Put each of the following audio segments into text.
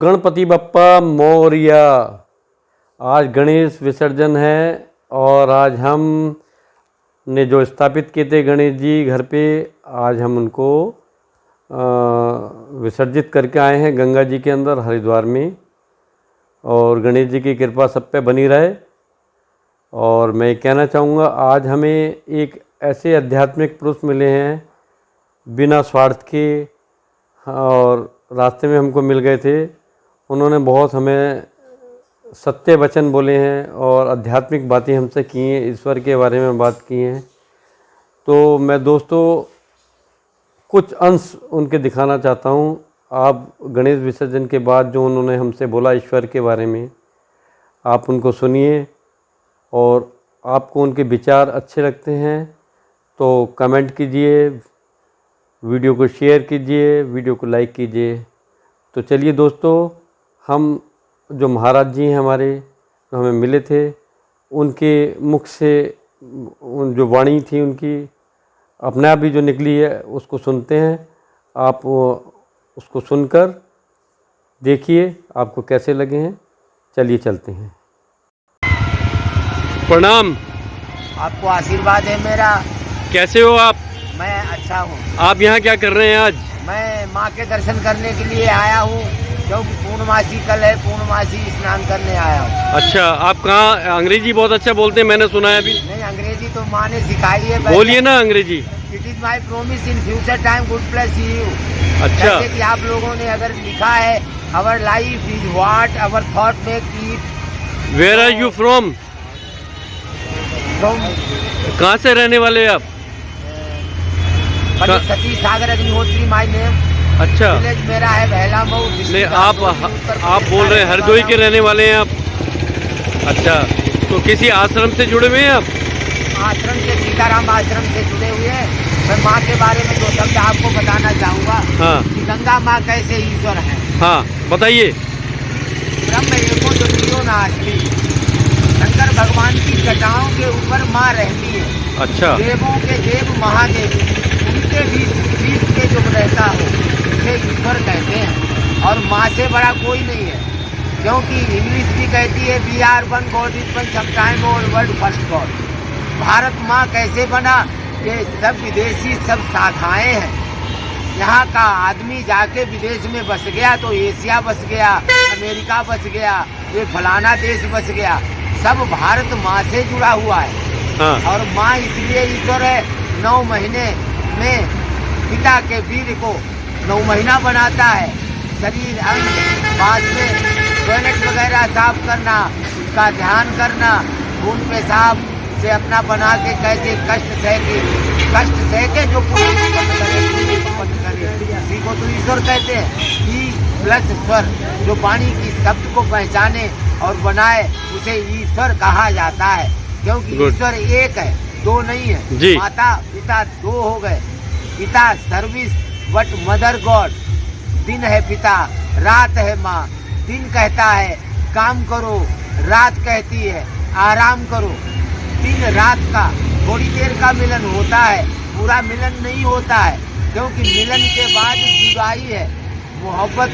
गणपति बप्पा मोरया। आज गणेश विसर्जन है और आज हम ने जो स्थापित किए थे गणेश जी घर पे, आज हम उनको विसर्जित करके आए हैं गंगा जी के अंदर हरिद्वार में। और गणेश जी की कृपा सब पे बनी रहे। और मैं कहना चाहूँगा, आज हमें एक ऐसे आध्यात्मिक पुरुष मिले हैं बिना स्वार्थ के, और रास्ते में हमको मिल गए थे। उन्होंने बहुत हमें सत्य वचन बोले हैं और आध्यात्मिक बातें हमसे की हैं, ईश्वर के बारे में बात की हैं। तो मैं दोस्तों कुछ अंश उनके दिखाना चाहता हूँ। आप गणेश विसर्जन के बाद जो उन्होंने हमसे बोला ईश्वर के बारे में, आप उनको सुनिए और आपको उनके विचार अच्छे लगते हैं तो कमेंट कीजिए, वीडियो को शेयर कीजिए, वीडियो को लाइक कीजिए। तो चलिए दोस्तों, हम जो महाराज जी हैं हमारे, जो हमें मिले थे, उनके मुख से उन जो वाणी थी उनकी अपने आप ही जो निकली है उसको सुनते हैं। आप उसको सुनकर देखिए आपको कैसे लगे हैं। चलिए चलते हैं। प्रणाम। आपको आशीर्वाद है मेरा। कैसे हो आप? मैं अच्छा हूँ। आप यहाँ क्या कर रहे हैं आज? मैं माँ के दर्शन करने के लिए आया हूँ, क्योंकि पूर्णमासी कल है, पूर्णमासी स्नान करने आया हूँ। अच्छा, आप कहाँ? अंग्रेजी बहुत अच्छा बोलते हैं, मैंने सुना है अभी। नहीं, अंग्रेजी तो माँ ने सिखाई है। बोलिए ना अंग्रेजी। It is my promise in future time good plus you. अच्छा, जैसे कि आप लोगों ने अगर लिखा है, our life is what our thought make it. Where are you from? कहाँ से रहने वाले हैं आप? Satish Sagar Agnihotri my name. अच्छा, विलेज मेरा है बहला मऊ। नहीं, आप बोल रहे हैं हरदोई के रहने वाले हैं आप? अच्छा, तो किसी आश्रम से जुड़े हुए हैं आप? आश्रम से, सीताराम आश्रम से जुड़े हुए हैं। मैं माँ के बारे में दो शब्द आपको बताना चाहूँगा। हाँ, कि गंगा माँ कैसे ईश्वर है। हाँ बताइए। ब्रह्म एको जो नास्ति। शंकर भगवान की जटाओं के ऊपर माँ रहती है। अच्छा, देवों के देव महादेव, उनके बीच के जो रहता हो उसे ईश्वर कहते हैं। और माँ से बड़ा कोई नहीं है, क्योंकि इंग्लिश भी कहती है we are one God is one sometime और वर्ल्ड फर्स्ट गॉड। भारत माँ कैसे बना? ये सब विदेशी सब शाखाएं हैं। यहाँ का आदमी जाके विदेश में बस गया तो एशिया बस गया, अमेरिका बस गया, ये फलाना देश बस गया। सब भारत माँ से जुड़ा हुआ है। हाँ। और माँ इसलिए ईश्वर है। 9 महीने में पिता के वीर को 9 महीना बनाता है। शरीर अंग बाद में टॉयलेट वगैरह साफ करना, उसका ध्यान करना, खून पेशाब से अपना बना के कैसे कष्ट सह के जो पुण्य उत्पन्न करे, इसी को तो ईश्वर कहते हैं। ई प्लस स्वर, जो वाणी की शब्द को पहचाने और बनाए, उसे ईश्वर कहा जाता है। क्योंकि ईश्वर एक है, दो नहीं है जी। माता पिता 2 हो गए। पिता सर्विस बट मदर गॉड। दिन है पिता, रात है माँ। दिन कहता है काम करो, रात कहती है आराम करो। दिन रात का थोड़ी देर का मिलन होता है, पूरा मिलन नहीं होता है, क्योंकि मिलन के बाद जुदाई है। मोहब्बत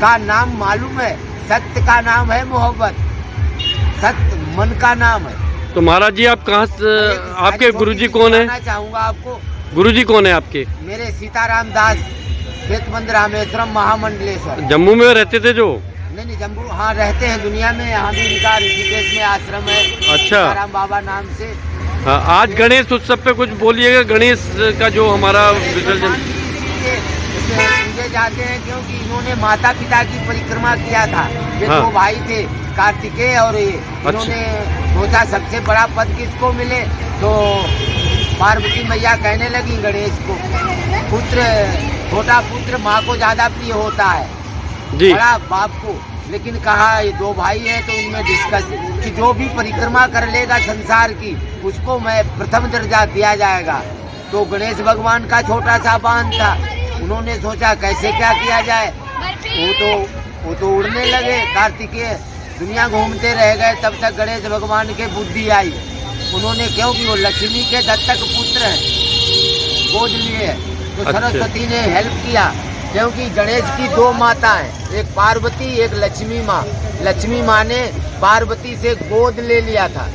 का नाम मालूम है, सत्य का नाम है मोहब्बत। सत्य मन का नाम है। तो महाराज जी आप कहाँ से? आपके गुरुजी कौन है? चाहूँगा आपको। गुरुजी कौन है आपके? मेरे सीताराम दास श्वेतबंद रामेश्वरम महामंडलेश्वर। जम्मू में रहते थे जो? नहीं, जम्मू हाँ रहते हैं दुनिया में। यहाँ भी इनका ऋषिकेश में आश्रम है। अच्छा, सीताराम बाबा नाम से। हाँ, आज गणेश उत्सव पे कुछ बोलिएगा। गणेश का जो हमारा विसर्जन पूजे जाते हैं, क्योंकि इन्होंने माता पिता की परिक्रमा किया था। ये हाँ। 2 भाई थे, कार्तिकेय और ये। इन्होंने सोचा सबसे बड़ा पद किसको मिले, तो पार्वती मैया कहने लगी गणेश को, पुत्र, छोटा पुत्र माँ को ज्यादा प्रिय होता है जी, बड़ा बाप को। लेकिन कहा ये 2 भाई हैं, तो इनमें डिस्कस कि जो भी परिक्रमा कर लेगा संसार की, उसको मैं प्रथम दर्जा दिया जाएगा। तो गणेश भगवान का छोटा सा बांध था। उन्होंने सोचा कैसे क्या किया जाए। वो तो उड़ने लगे कार्तिकेय, दुनिया घूमते रह गए। तब तक गणेश भगवान के बुद्धि आई। उन्होंने, क्योंकि वो लक्ष्मी के दत्तक पुत्र हैं, गोद लिए, तो अच्छा। सरस्वती ने हेल्प किया क्योंकि गणेश की दो माता हैं, एक पार्वती एक लक्ष्मी माँ। लक्ष्मी माँ ने पार्वती से गोद ले लिया था,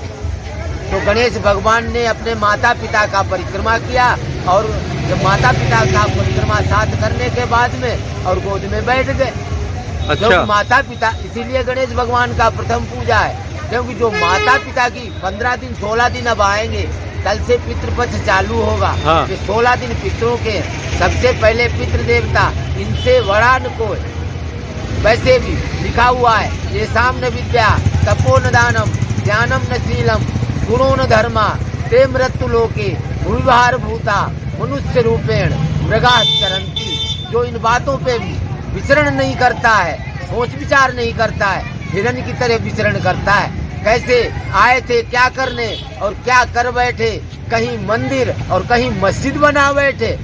तो गणेश भगवान ने अपने माता पिता का परिक्रमा किया और जब माता पिता का परिक्रमा साथ करने के बाद में और गोद में बैठ गए। अच्छा। क्योंकि माता पिता, इसीलिए गणेश भगवान का प्रथम पूजा है, क्योंकि जो माता पिता की 15 दिन 16 दिन अब आएंगे, कल से पितृपक्ष चालू होगा। हाँ। ये 16 दिन पितरों के, सबसे पहले पितृ देवता, इनसे बड़ा न कोई। वैसे भी लिखा हुआ है, ये सामने विद्या तपो न दानम ज्ञानम न शीलम गुणो न धर्मा ते मृत्यु लोके भूविहार भूता मनुष्य रूपेण मृगा चरंती। जो इन बातों पे भी विचरण नहीं करता है, सोच विचार नहीं करता है, हिरण की तरह विचरण करता है। कैसे आए थे, क्या करने और क्या कर बैठे, कहीं मंदिर और कहीं मस्जिद बना बैठे।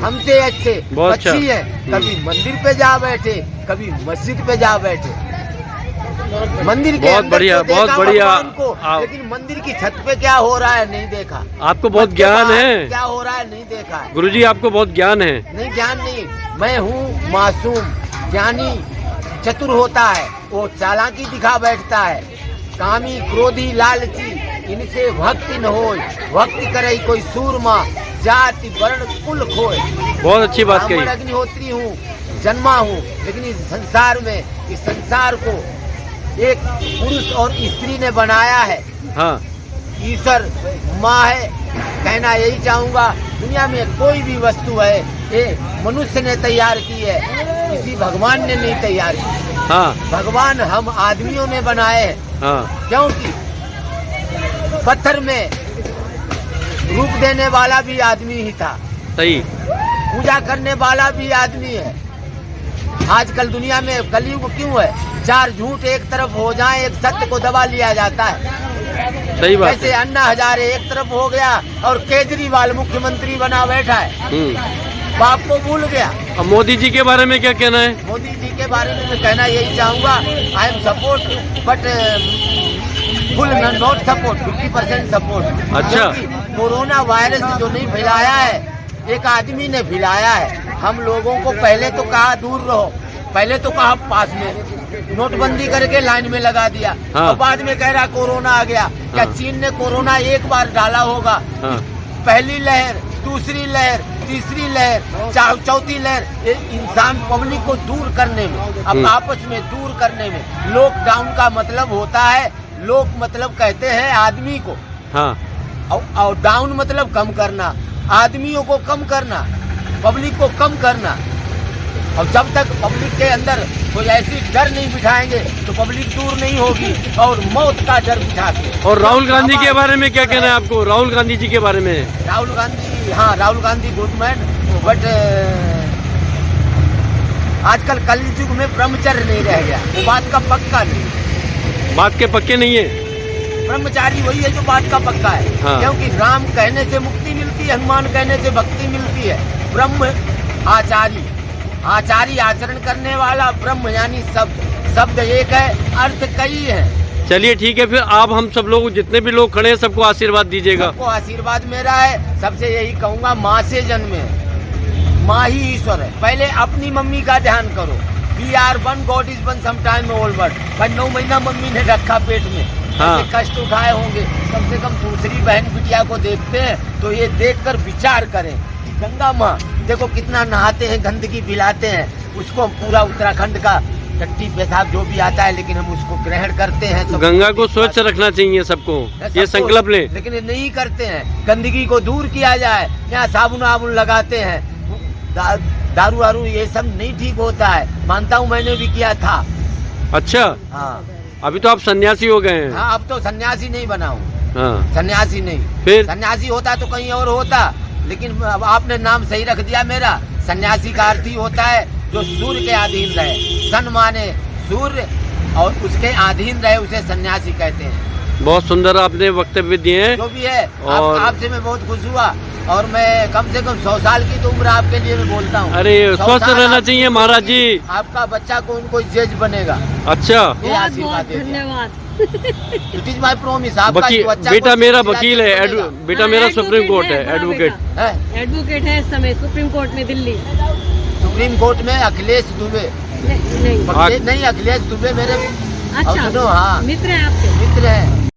हमसे अच्छे पक्षी है, कभी मंदिर पे जा बैठे, कभी मस्जिद पे जा बैठे। मंदिर के बहुत अंदर बढ़िया, तो बहुत देखा बढ़िया। भगवान को, लेकिन मंदिर की छत पे क्या हो रहा है नहीं देखा। आपको बहुत ज्ञान है क्या हो रहा है नहीं देखा है। गुरुजी, आपको बहुत ज्ञान है। नहीं, ज्ञान नहीं, मैं हूँ मासूम। ज्ञानी चतुर होता है, वो चालाकी दिखा बैठता है। कामी क्रोधी लालची इनसे भक्ति न होय, भक्ति करे कोई सूरमा जाति वर्ण कुल खोए। बहुत अच्छी बात ब्राह्मण कही। अग्निहोत्री हूँ, जन्मा हूँ, लेकिन इस संसार में, इस संसार को एक पुरुष और स्त्री ने बनाया है। हाँ, ईश्वर माँ है। कहना यही चाहूँगा, दुनिया में कोई भी वस्तु है, ये मनुष्य ने तैयार की है, किसी भगवान ने नहीं तैयार की। हाँ, भगवान हम आदमियों ने बनाए हैं। हाँ, क्योंकि पत्थर में रूप देने वाला भी आदमी ही था, सही। पूजा करने वाला भी आदमी है। आजकल दुनिया में कलयुग क्यों है? चार झूठ एक तरफ हो जाए, एक सत्य को दबा लिया जाता है। सही बात जैसे अन्ना हजारे एक तरफ हो गया और केजरीवाल मुख्यमंत्री बना बैठा है, बाप को भूल गया। अब मोदी जी के बारे में क्या कहना है? मोदी जी के बारे में मैं कहना यही चाहूँगा, I am support but full not support, 50% support. अच्छा। कोरोना वायरस जो नहीं फैलाया है, एक आदमी ने फैलाया है। हम लोगों को पहले तो कहा दूर रहो, पहले तो कहा पास में, नोटबंदी करके लाइन में लगा दिया। हाँ। और बाद में कह रहा कोरोना आ गया। क्या हाँ। चीन ने कोरोना एक बार डाला होगा? हाँ, पहली लहर, दूसरी लहर, तीसरी लहर, चौथी लहर, ये इंसान पब्लिक को दूर करने में, अब आपस में दूर करने में। लॉकडाउन का मतलब होता है, लोक मतलब कहते हैं आदमी को, हाँ, और डाउन मतलब कम करना, आदमियों को कम करना, पब्लिक को कम करना। और जब तक पब्लिक के अंदर कोई ऐसी डर नहीं बिठाएंगे तो पब्लिक दूर नहीं होगी, और मौत का डर बिठा के। और राहुल गांधी के बारे में क्या कहना है आपको? राहुल गांधी जी के बारे में? राहुल गांधी, हाँ, Rahul Gandhi good man, but आजकल कलयुग में ब्रह्मचर्य नहीं रह गया, वो बात का पक्का नहीं। बात के पक्के नहीं है। ब्रह्मचारी वही है जो बात का पक्का है। हाँ। क्योंकि राम कहने से मुक्ति मिलती है, हनुमान कहने से भक्ति मिलती है। ब्रह्म आचारी, आचारी आचरण करने वाला, ब्रह्म यानी शब्द एक है, अर्थ कई है। चलिए ठीक है, फिर आप हम सब लोग जितने भी लोग खड़े हैं सबको आशीर्वाद दीजिएगा। सबको आशीर्वाद मेरा है। सबसे यही कहूँगा, माँ से जन्मे, माँ ही ईश्वर है। पहले अपनी मम्मी का ध्यान करो। We are one, God is one, sometime old but 9 महीना मम्मी ने रखा पेट में। हाँ। ऐसे कष्ट उठाए होंगे, कम से कम दूसरी बहन बिटिया को देखते हैं तो ये देखकर विचार करें। गंगा माँ देखो कितना नहाते हैं, गंदगी फैलाते हैं, उसको पूरा उत्तराखंड का टट्टी पेशाब जो भी आता है, लेकिन हम उसको ग्रहण करते हैं। गंगा को स्वच्छ रखना चाहिए सबको, ये संकल्प ले। लेकिन ये नहीं करते हैं। गंदगी को दूर किया जाए, यहाँ साबुन आबुन लगाते हैं, दारू वारू ये सब नहीं ठीक होता है। मानता हूँ, मैंने भी किया था। अच्छा, हाँ, अभी तो आप सन्यासी हो गए हैं। हाँ, अब तो सन्यासी नहीं बना हूँ। हाँ, सन्यासी नहीं, फिर सन्यासी होता तो कहीं और होता, लेकिन अब आपने नाम सही रख दिया मेरा। सन्यासी का अर्थ ही होता है जो सूर्य के अधीन रहे। सन माने सूर्य, और उसके अधीन रहे, उसे सन्यासी कहते हैं। बहुत सुंदर आपने वक्तव्य दिए हैं। जो भी है, और आपसे मैं बहुत खुश हुआ, और मैं कम से कम 100 साल की तो उम्र आपके लिए मैं बोलता हूँ। अरे स्वस्थ रहना चाहिए महाराज जी। आपका बच्चा को उनको जज बनेगा। अच्छा, ये आशीर्वाद दे दिया। धन्यवाद। It is my promise. आपका वकील बच्चा बेटा को मेरा जिला वकील है, जज बनेगा। बेटा मेरा सुप्रीम कोर्ट है, एडवोकेट। है? एडवोकेट है इस समय सुप्रीम कोर्ट में दिल्ली। सुप्रीम कोर्ट में अखिलेश दुबे नहीं नहीं अखिलेश दुबे मेरे अच्छा सुनो हाँ मित्र है आपके मित्र है